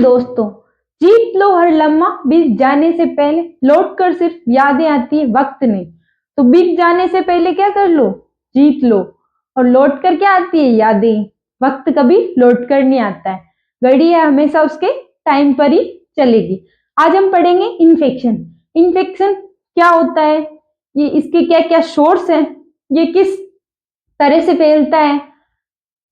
दोस्तों, जीत लो हर लम्हा बीत जाने से पहले, लौट कर सिर्फ यादें आती है वक्त नहीं। तो बीत जाने से पहले क्या कर लो, जीत लो, और लौट कर क्या आती है, यादें। वक्त कभी लौट कर नहीं आता है, घड़ी है हमेशा उसके टाइम पर ही चलेगी। आज हम पढ़ेंगे इन्फेक्शन। इन्फेक्शन क्या होता है, ये इसके क्या क्या सोर्स है, ये किस तरह से फैलता है,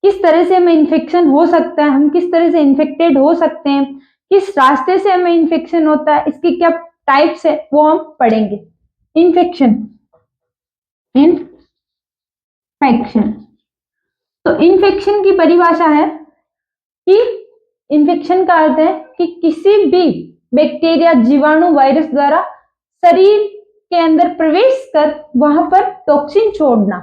किस तरह से हमें इन्फेक्शन हो सकता है, हम किस तरह से इन्फेक्टेड हो सकते हैं, किस रास्ते से हमें इन्फेक्शन होता है, इसके क्या टाइप्स है वो हम पढ़ेंगे। इन्फेक्शन, इन्फेक्शन, तो इन्फेक्शन की परिभाषा है कि इन्फेक्शन का अर्थ है कि किसी भी बैक्टीरिया, जीवाणु, वायरस द्वारा शरीर के अंदर प्रवेश कर वहां पर टॉक्सिन छोड़ना।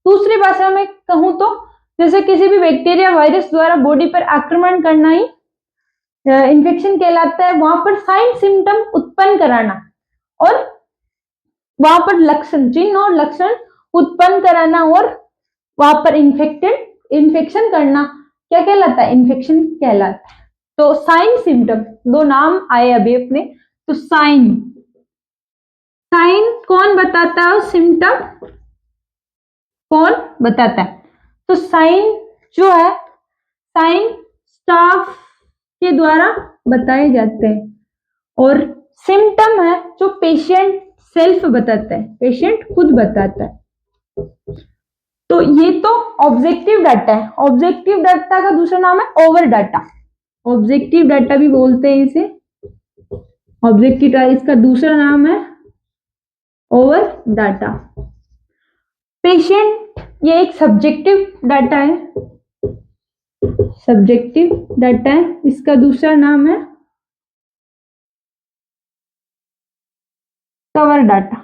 दूसरी भाषा में कहूं तो जैसे किसी भी बैक्टीरिया, वायरस द्वारा बॉडी पर आक्रमण करना ही इन्फेक्शन कहलाता है। वहां पर साइन सिम्टम उत्पन्न कराना और वहां पर लक्षण, चिन्ह और लक्षण उत्पन्न कराना और वहां पर इन्फेक्शन करना क्या कहलाता है, इन्फेक्शन कहलाता है। तो साइन सिम्टम, दो नाम आए अभी अपने। तो साइन, साइन कौन बताता है, सिम्टम कौन बताता है। तो साइन जो है, साइन स्टाफ के द्वारा बताए जाते हैं और सिम्टम है जो पेशेंट सेल्फ बताता है, पेशेंट खुद बताता है। तो ये तो ऑब्जेक्टिव डाटा है। ऑब्जेक्टिव डाटा का दूसरा नाम है ओवर डाटा। ऑब्जेक्टिव डाटा भी बोलते हैं इसे, ऑब्जेक्टिव डाटा, इसका दूसरा नाम है ओवर डाटा। पेशेंट ये एक सब्जेक्टिव डाटा है, सब्जेक्टिव डाटा है, इसका दूसरा नाम है cover data.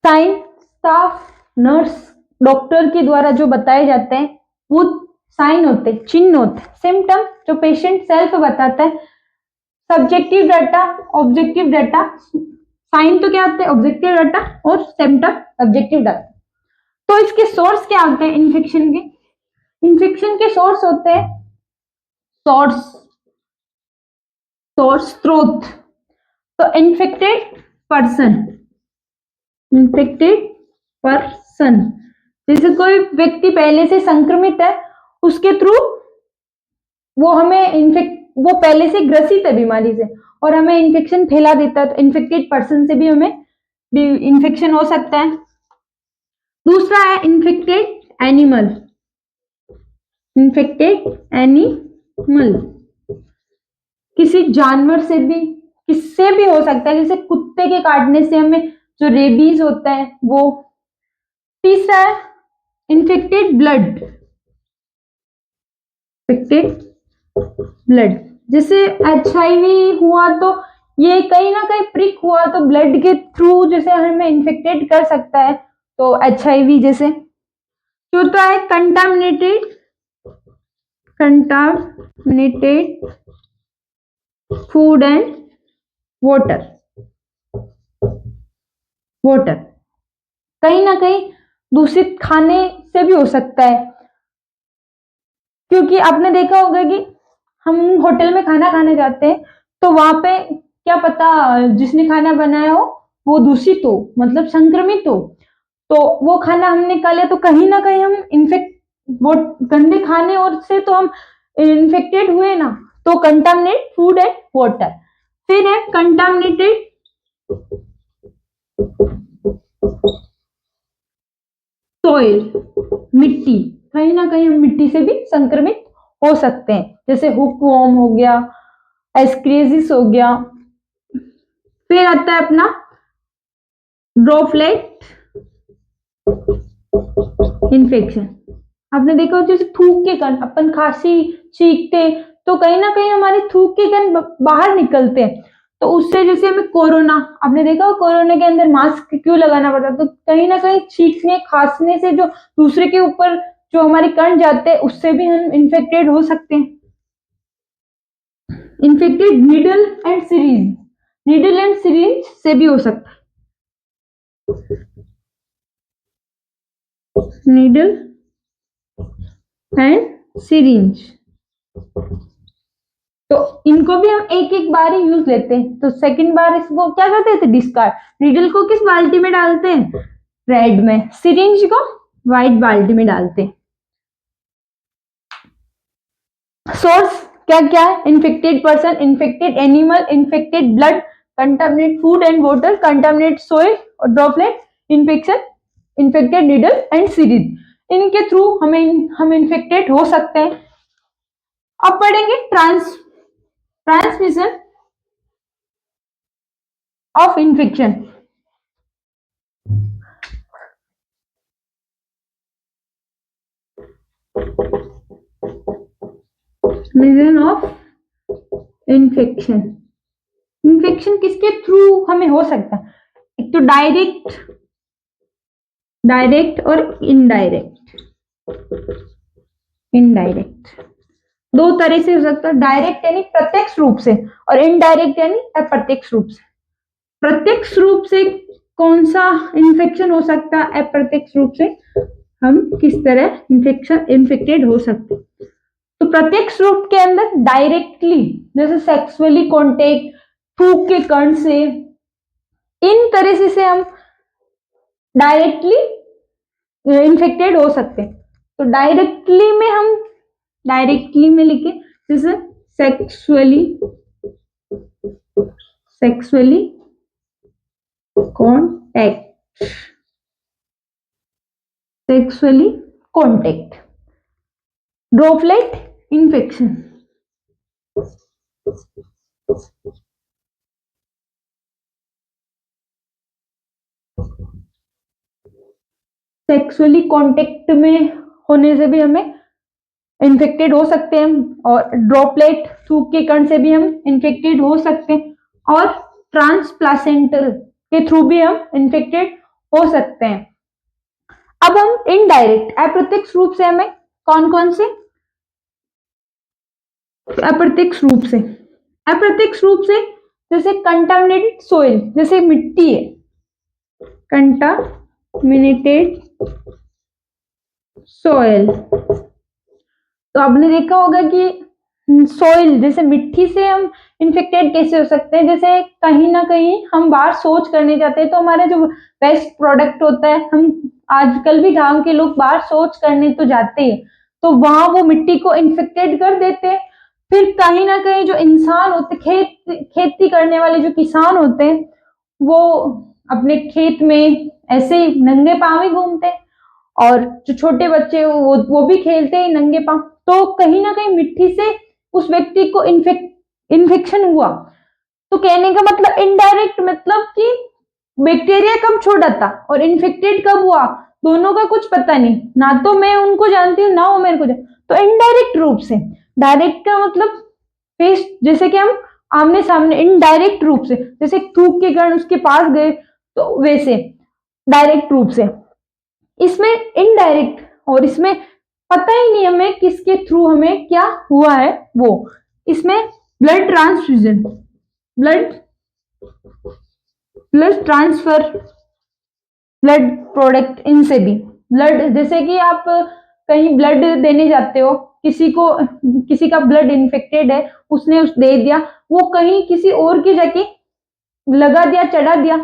Sign staff, nurse, doctor के द्वारा जो बताए जाते हैं वो साइन होते, चिन्ह होते। सिम्टम जो पेशेंट सेल्फ बताता है। Subjective data, objective data. Sign तो क्या होते हैं, ऑब्जेक्टिव डाटा, और सिम्टम ऑब्जेक्टिव डाटा। तो इसके सोर्स क्या होते हैं इन्फेक्शन के। इन्फेक्शन के सोर्स होते हैं सोर्स, स्रोत। तो इन्फेक्टेड पर्सन, इन्फेक्टेड पर्सन, जैसे कोई व्यक्ति पहले से संक्रमित है, उसके थ्रू वो हमें वो पहले से ग्रसित है बीमारी से और हमें इन्फेक्शन फैला देता है, तो इन्फेक्टेड पर्सन से भी हमें इन्फेक्शन हो सकता है। दूसरा है इन्फेक्टेड एनिमल, इन्फेक्टेड एनिमल, किसी जानवर से भी, किससे भी हो सकता है, जैसे कुत्ते के काटने से हमें जो रेबीज होता है वो। तीसरा है इन्फेक्टेड ब्लड, इन्फेक्टेड ब्लड, जैसे HIV हुआ तो ये कहीं ना कहीं प्रिक हुआ तो ब्लड के थ्रू जैसे हमें इन्फेक्टेड कर सकता है, तो HIV जैसे। चौथा है contaminated, contaminated food and water, water कहीं ना कहीं दूषित खाने से भी हो सकता है, क्योंकि आपने देखा होगा कि हम होटल में खाना खाने जाते हैं तो वहां पे क्या पता जिसने खाना बनाया हो वो दूषित हो, मतलब संक्रमित हो, तो वो खाना हमने खा लिया तो कहीं ना कहीं हम इन्फेक्ट, वो गंदे खाने और से तो हम इन्फेक्टेड हुए ना। तो कंटामिनेट फूड एंड वाटर। फिर है कंटामिनेटेड सॉइल, मिट्टी, कहीं ना कहीं हम मिट्टी से भी संक्रमित हो सकते हैं, जैसे हुकवॉर्म हो गया, एस्क्रियासिस हो गया। फिर आता है अपना ड्रॉपलेट इन्फेक्शन। आपने देखा जैसे थूक के कण, अपन खांसी छींकते तो कहीं ना कहीं हमारे थूक के कण बाहर निकलते हैं, तो उससे जैसे हमें कोरोना, आपने देखा कोरोना के अंदर मास्क क्यों लगाना पड़ता, तो कहीं ना कहीं छींकने खांसने से जो दूसरे के ऊपर जो हमारे कण जाते हैं उससे भी हम इन्फेक्टेड हो सकते हैं। Infected needle and syringe, needle and syringe से भी हो सकता है। Needle and syringe. तो इनको भी हम एक एक बार ही यूज लेते हैं। तो सेकंड बार इसको क्या करते थे, डिस्कार्ड। नीडल को किस बाल्टी में डालते हैं, रेड में। सिरिंज को व्हाइट बाल्टी में डालते हैं। सोर्स क्या क्या है, infected person, infected animal, infected blood, contaminate food and water, contaminate soil और droplet, infection, infected needle and syringe. इनके थ्रू हम इन्फेक्टेड हो सकते हैं। अब पढ़ेंगे transmission of infection. Transmission of infection. Infection किसके थ्रू हमें हो सकता है, एक तो डायरेक्ट और इनडायरेक्ट। दो तरह से हो सकता है, डायरेक्ट यानी प्रत्यक्ष रूप से और इनडायरेक्ट यानी अप्रत्यक्ष रूप से। प्रत्यक्ष रूप से कौन सा इन्फेक्शन हो सकता है, अप्रत्यक्ष रूप से हम किस तरह इन्फेक्टेड हो सकते हैं। तो प्रत्यक्ष रूप के अंदर डायरेक्टली, जैसे सेक्सुअली कॉन्टेक्ट, थूक के कण से, इन तरह से हम डायरेक्टली इन्फेक्टेड हो सकते हैं। तो डायरेक्टली में लिखे, जैसे sexually contact, droplet infection. Sexually contact में होने से भी हमें इन्फेक्टेड हो सकते हैं, और ड्रॉपलेट थूक के कण से भी हम इन्फेक्टेड हो सकते हैं, और ट्रांसप्लासेंटल के थ्रू भी हम इन्फेक्टेड हो सकते हैं। अब हम इनडायरेक्ट अप्रत्यक्ष रूप से हमें कौन कौन से अप्रत्यक्ष रूप से जैसे कंटामिनेटेड सोइल, जैसे मिट्टी है, कंटामिनेटेड सोइल। तो आपने देखा होगा कि सोइल जैसे मिट्टी से हम इन्फेक्टेड कैसे हो सकते हैं, जैसे कहीं ना कहीं हम बाहर शौच करने जाते हैं तो हमारा जो वेस्ट प्रोडक्ट होता है, हम आजकल भी गांव के लोग बाहर शौच करने तो जाते हैं, तो वहां वो मिट्टी को इन्फेक्टेड कर देते हैं। फिर कहीं ना कहीं जो इंसान होते, खेती करने वाले जो किसान होते हैं, वो अपने खेत में ऐसे ही नंगे पांव ही घूमते हैं, और जो छोटे बच्चे वो भी खेलते हैं नंगे पांव। तो कहीं ना कहीं मिट्टी से उस व्यक्ति को इन्फेक्शन हुआ। तो कहने का मतलब इनडायरेक्ट मतलब कि बैक्टीरिया कब छोड़ा था और इन्फेक्टेड कब हुआ, दोनों का कुछ पता नहीं, ना तो मैं उनको जानती हूँ ना वो मेरे को जानती। तो इनडायरेक्ट रूप से, डायरेक्ट का मतलब फेस, जैसे कि हम आमने सामने, इनडायरेक्ट रूप से जैसे थूक के कण उसके पास गए, तो वैसे डायरेक्ट रूप से। इसमें इनडायरेक्ट, और इसमें पता ही नहीं हमें किसके थ्रू हमें क्या हुआ है वो। इसमें blood transfusion, blood transfer, blood product, इनसे भी ब्लड, जैसे कि आप कहीं ब्लड देने जाते हो, किसी का ब्लड इन्फेक्टेड है, उसने दे दिया, वो कहीं किसी और की जाके लगा दिया, चढ़ा दिया,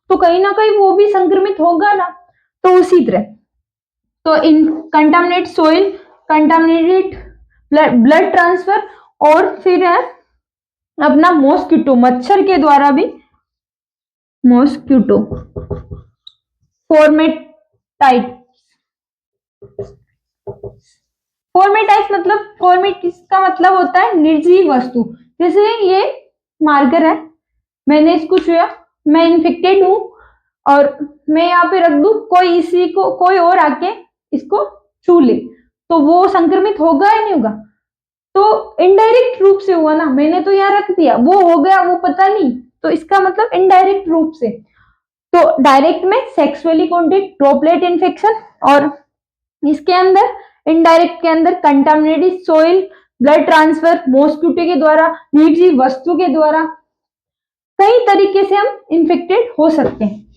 तो कहीं ना कहीं वो भी संक्रमित होगा ना। तो उसी तरह, तो इन contaminate soil, contaminated blood transfer, और फिर है अपना मॉस्किटो, मच्छर के द्वारा भी, मॉस्किटो फॉर्मेटाइट्स मतलब, फॉर्मेटिस का मतलब होता है निर्जीव वस्तु। जैसे ये मार्कर है, मैंने इसको छुआ, मैं इन्फेक्टेड हूं, और मैं यहाँ पे रख दूं, कोई और आके इसको छू ले, तो वो संक्रमित होगा या नहीं होगा। तो इनडायरेक्ट रूप से हुआ ना, मैंने तो यहाँ रख दिया, वो हो गया, वो पता नहीं, तो इसका मतलब इनडायरेक्ट रूप से। तो डायरेक्ट में सेक्सुअली कॉन्टेक्ट, ड्रॉपलेट इन्फेक्शन, और इसके अंदर इनडायरेक्ट के अंदर contaminated soil, blood transfer, mosquito के द्वारा, निर्जीव वस्तु के द्वारा, कई तरीके से हम इन्फेक्टेड हो सकते हैं।